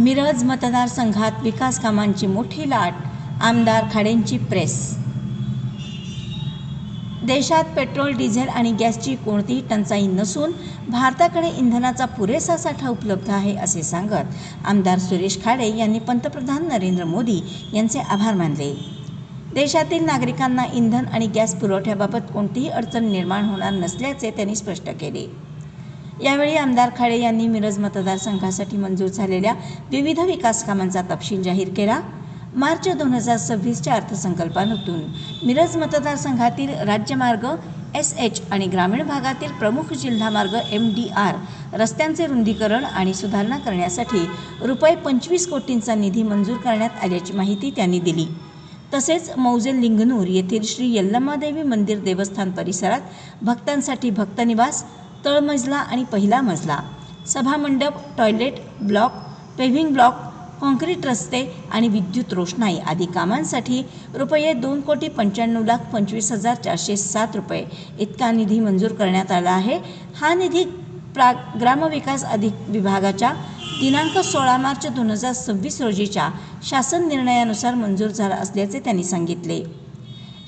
मिरज मतदारसंघात विकास कामांची मोठी लाट, आमदार खाडेंची प्रेस। देशात पेट्रोल, डिझेल आणि गॅसची कोणतीही टंचाई नसून भारताकडे इंधनाचा पुरेसा साठा उपलब्ध आहे असे सांगत आमदार सुरेश खाडे यांनी पंतप्रधान नरेंद्र मोदी यांचे आभार मानले। देशातील नागरिकांना इंधन आणि गॅस पुरवठ्याबाबत कोणतीही अडचण निर्माण होणार नसल्याचे त्यांनी स्पष्ट केले। यावेळी आमदार खाडे यांनी मिरज मतदारसंघासाठी मंजूर झालेल्या विविध विकास कामांचा तपशील जाहीर केला। मार्च 2026च्या अर्थसंकल्पातून मिरज मतदारसंघातील राज्यमार्ग SH आणि ग्रामीण भागातील प्रमुख जिल्हा मार्ग MDR रस्त्यांचे रुंदीकरण आणि सुधारणा करण्यासाठी रुपये 25 कोटींचा निधी मंजूर करण्यात आल्याची माहिती त्यांनी दिली। तसेच मौजे लिंगणूर येथील श्री यल्लम्मादेवी मंदिर देवस्थान परिसरात भक्तांसाठी भक्तनिवास, तळमजला आणि पहिला मजला, सभामंडप, toilet block, paving block, concrete रस्ते आणि विद्युत रोषणाई आदी कामांसाठी रुपये 2,95,25,407 रुपये इतका निधी मंजूर करण्यात आला आहे। हा निधी ग्रामविकास विभागाच्या दिनांक 16 मार्च 2026 रोजीच्या शासन निर्णयानुसार मंजूर झाला असल्याचे त्यांनी सांगितले।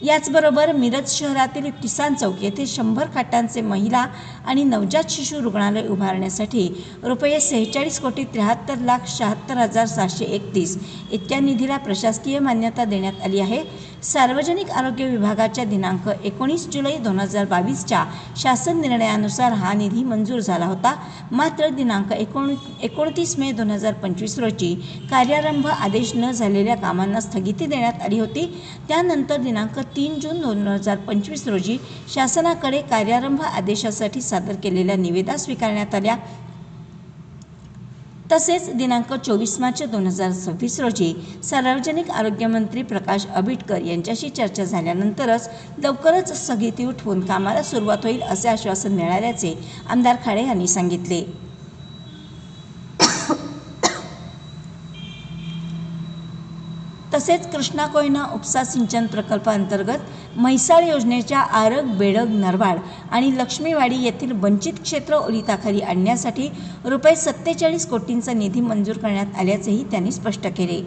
याचबरोबर मिरज शहरातील किसान चौक येथे 100 खाटांचे महिला आणि नवजात शिशु रुग्णालय उभारण्यासाठी रुपये 46,73,76,731 इतक्या निधीला प्रशासकीय मान्यता देण्यात आली आहे। सार्वजनिक आरोग्य विभागाच्या दिनांक 19 जुलै 2022च्या शासन निर्णयानुसार हा निधी मंजूर झाला होता। मात्र दिनांक 29 मे 2025 रोजी कार्यारंभ आदेश न झालेल्या कामांना स्थगिती देण्यात आली होती। त्यानंतर दिनांक 3 जून 2025 रोजी शासनाकडे कार्यारंभ आदेशासाठी सादर केलेल्या निविदा स्वीकारण्यात आल्या। तसेच दिनांक 24 मार्च 2026 रोजी सार्वजनिक आरोग्य मंत्री प्रकाश आंबेडकर यांच्याशी चर्चा झाल्यानंतरच लवकरच स्थगिती उठवून कामाला सुरुवात होईल असे आश्वासन मिळाल्याचे आमदार खाडे यांनी सांगितले। तसेच कृष्णा कोयना उपसा सिंचन प्रकल्पांतर्गत म्हैसाळ योजनेच्या आरग, बेडग, नरवाड आणि लक्ष्मीवाडी येथील वंचित क्षेत्र ओलिताखाली आणण्यासाठी रुपये 47 कोटींचा निधी मंजूर करण्यात आल्याचेही त्यांनी स्पष्ट केले।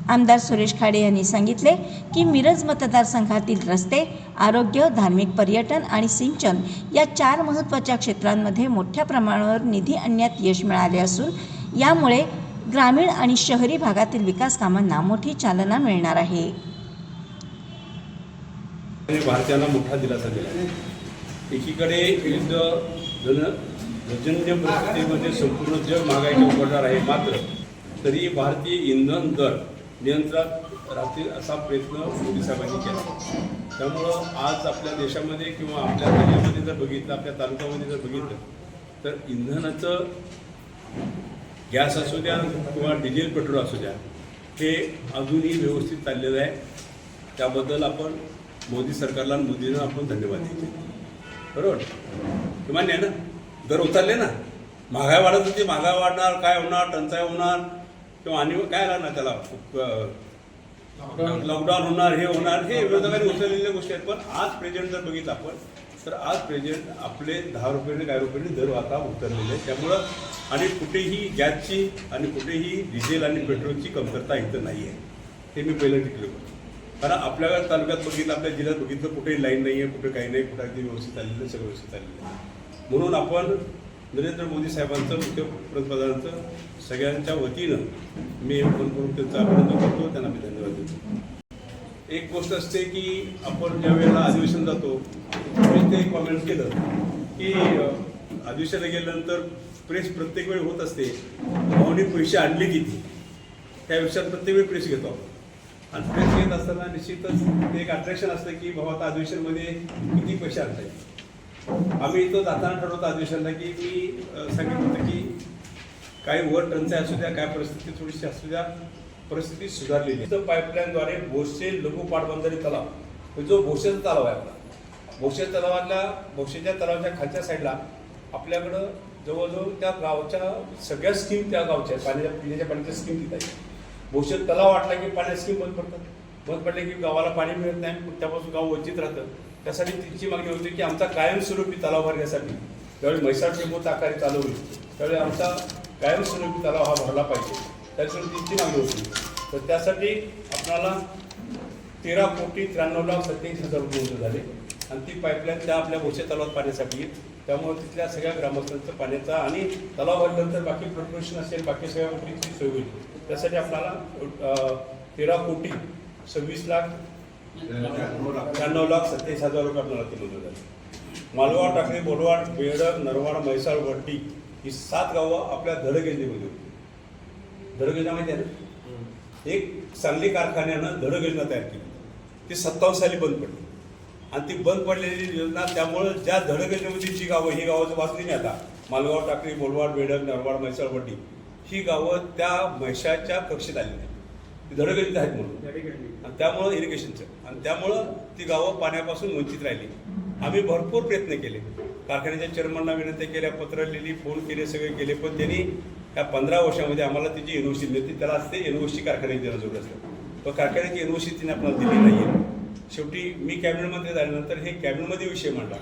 आमदार सुरेश खाडे यांनी सांगितले की मिरज मतदारसंघातील रस्ते, आरोग्य, धार्मिक पर्यटन आणि सिंचन या 4 महत्त्वाच्या क्षेत्रांमध्ये मोठ्या प्रमाणावर निधी आणण्यात यश मिळाले असून यामुळे ग्रामीण आणि शहरी भागातील विकास कामांना मोठी चालना मिळणार आहे। भारताला मोठा दिलासा दिला। एकीकडे विविध जन्य परिस्थितीमध्ये संपूर्ण जग महागाईने उघडणार आहे, मात्र तरी भारतीय इंधन दर नियंत्रणात राहतील असा प्रयत्न मोदी साहेबांनी केला। त्यामुळं आज आपल्या देशामध्ये किंवा आपल्या जिल्ह्यामध्ये जर बघितलं, आपल्या तालुक्यामध्ये जर बघितलं तर इंधनाचं गॅस असू द्या किंवा डिझेल पेट्रोल असू द्या हे अजूनही व्यवस्थित चाललेलं आहे। त्याबद्दल आपण मोदी सरकारला, मोदींना आपण धन्यवाद द्यायचे, बरोबर मान्य आहे ना। दर उतरले ना, महागाई वाढत होती, महागाई वाढणार, काय होणार, टंचाई होणार किंवा आणि काय राहणार, त्याला लॉकडाऊन होणार, हे होणार, हे विरोधकांनी उचललेल्या गोष्टी आहेत। पण आज प्रेझेंट जर बघितलं आपण तर आज प्रेझेंट आपले 10 रुपयांनी काय रुपयांनी दर आता उतरलेले आहे। त्यामुळं आणि कुठेही गॅसची आणि कुठेही डिझेल आणि पेट्रोलची कमतरता इथं नाही आहे, हे मी पहिलं टिकलो। कारण आपल्या तालुक्यात बघितलं, आपल्या जिल्ह्यात बघितलं, कुठेही लाईन नाही आहे, कुठे काही नाही, कुठे अगदी व्यवस्थित आलेलं आहे, सगळं व्यवस्थित आलेलं आहे। म्हणून आपण नरेंद्र मोदी साहेबांचं, पंतप्रधानांचं सगळ्यांच्या वतीनं मी मनपूर्वक त्यांचं अभिनंदन करतो, त्यांना मी धन्यवाद देतो। एक गोष्ट असते की आपण ज्या वेळेला अधिवेशन जातो ते कॉमेंट केलं की अधिवेशनाला गेल्यानंतर प्रेस प्रत्येक वेळी होत असते, भावनी पैसे आणले किती, त्या विषयात प्रत्येक वेळी प्रेस घेतो आपण। आणि प्रेस घेत असताना निश्चितच ते एक अट्रॅक्शन असतं की बाबा आता अधिवेशनमध्ये किती पैसे आणता येईल। आम्ही इथं जाताना ठरवतो अधिवेशनला की मी सांगितलं होतं की काही वर टंचाई असू द्या, काय परिस्थिती थोडीशी असू द्या, परिस्थिती सुधारलेली आहे। पाईपलाईनद्वारे भोसे लघु पाटबंधारे तलाव, जो भोसेचा तलाव आहे आपला, भोसे तलावातल्या भोसेच्या तलावाच्या खालच्या साईडला आपल्याकडं जवळजवळ त्या गावच्या सगळ्या स्कीम त्या गावच्या आहेत, पिण्याच्या पाण्याच्या स्कीम तिथं आहे। भोसे तलाव वाटला की पाण्याच्या स्कीम बंद पडतात, बंद पडले की गावाला पाणी मिळत नाही, त्यापासून गाव वंचित राहतं। त्यासाठी तिची मागणी होती की आमचा कायमस्वरूपी तलाव भरण्यासाठी ज्यावेळी म्हैसाळ टेंबू ताकारी चालू होईल त्यावेळी आमचा कायमस्वरूपी तलाव हा भरला पाहिजे। त्याच्यासाठी ती मागणी होती. तर त्यासाठी आपल्याला 13,93,87,000 रुपये मंजूर झाले आणि ती पाईपलाईन त्या आपल्या भोसे तलावात पाण्यासाठी येईल. त्यामुळे तिथल्या सगळ्या ग्रामस्थांचं पाण्याचा आणि तलाव भरल्यानंतर बाकी फ्लक्च्युएशन असेल, बाकी सगळ्या गोष्टींची सोय होईल. त्यासाठी आपल्याला 13,93,97,000 रुपये आपल्याला ती मंजूर झाली. मालवाड, टाकळी, बोलवाड, बेडग, नरवाड, म्हैसाळ, वड्डी ही 7 गावं आपल्या धडक योजनेमध्ये होती. धडक योजना माहिती आहे ना? एक सांगली कारखान्यानं धडक योजना तयार केली. ती 57 साली बंद पडली आणि ती बंद पडलेली योजना, त्यामुळं ज्या धडक योजनेमध्ये जी गावं, ही गावाचं वाचली नाही आता, मालगाव, टाकळी, बोलवाड, बेडग, नरवाड, म्हैसाळ, वड्डी ही गावं त्या म्हैसाळच्या कक्षेत आली नाही. ती धडक योजनेत आहेत म्हणून, आणि त्यामुळं इरिगेशनचं, आणि त्यामुळं ती गावं पाण्यापासून वंचित राहिली. आम्ही भरपूर प्रयत्न केले, कारखान्याच्या चेअरमनला विनंती केल्या, पत्र लिहिली, फोन केले, सगळे केले, पण त्यांनी या 15 वर्षामध्ये आम्हाला त्याची एनओसी मिळते. त्याला असते एनओसी कारखान्यात देणं जरूर असतं, पण कारखान्याची एनओसी तिने आपल्याला दिली नाही आहे. शेवटी मी कॅबिनेटमध्ये झाल्यानंतर हे कॅबिनेटमध्ये विषय मांडला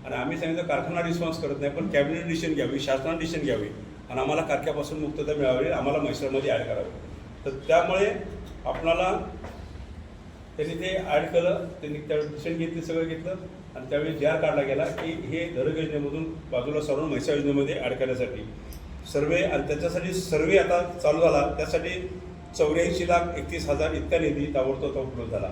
आणि आम्ही सांगितलं कारखाना रिस्पॉन्स करत नाही, पण कॅबिनेट डिसिजन घ्यावी, शासनाने डिसिजन घ्यावी आणि आम्हाला कारख्यापासून मुक्तता मिळावी, आम्हाला म्हैसाळमध्ये ॲड करावे. तर त्यामुळे आपणाला त्यांनी ते ॲड केलं, त्यांनी त्यावेळी डिसिजन घेतलं, सगळं घेतलं आणि त्यावेळी जी आर काढला गेला की हे धडक योजनेमधून बाजूला सारून म्हैसाळ योजनेमध्ये ॲड करण्यासाठी सर्वे, आणि त्याच्यासाठी सर्वे आता चालू झाला. त्यासाठी 84,31,000 इतका निधी ताबडतोब उपलब्ध झाला.